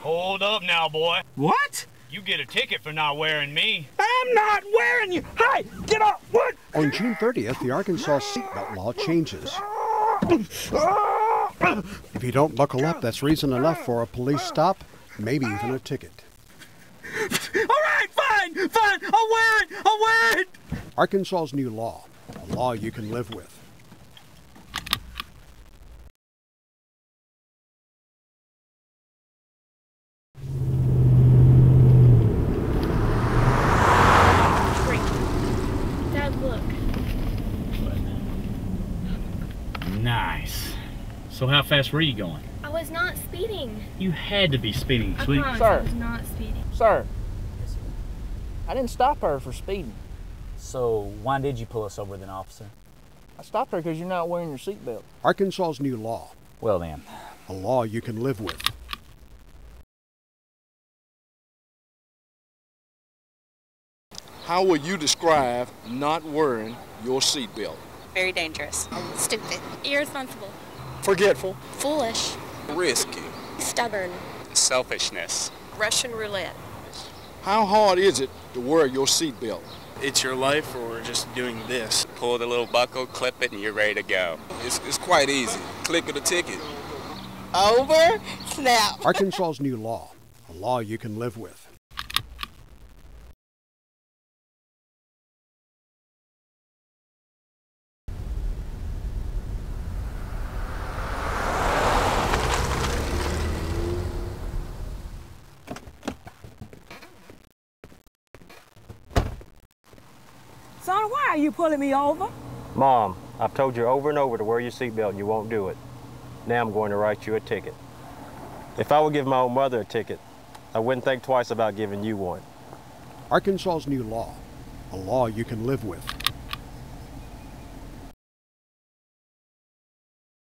Hold up now, boy. What? You get a ticket for not wearing me. I'm not wearing you. Hey, get off. What? On June 30th, the Arkansas seatbelt law changes. If you don't buckle up, that's reason enough for a police stop, maybe even a ticket. All right, fine. I'll wear it. Arkansas's new law, a law you can live with. Dad, look. Nice. So how fast were you going? I was not speeding. You had to be speeding, I sweetie. promise Sir. I was not speeding. Sir, I didn't stop her for speeding. So why did you pull us over then, officer? I stopped her because you're not wearing your seatbelt. Arkansas's new law, Well then. a law you can live with. How would you describe not wearing your seatbelt? Very dangerous. Stupid. Irresponsible. Forgetful. Foolish. Risky. Stubborn. Selfishness. Russian roulette. How hard is it to wear your seatbelt? It's your life, or we're just doing this. Pull the little buckle, clip it, and you're ready to go. It's quite easy. Click of the ticket. Over. Snap. Arkansas's new law, a law you can live with. Son, why are you pulling me over? Mom, I've told you over and over to wear your seatbelt and you won't do it. Now I'm going to write you a ticket. If I would give my own mother a ticket, I wouldn't think twice about giving you one. Arkansas's new law, a law you can live with.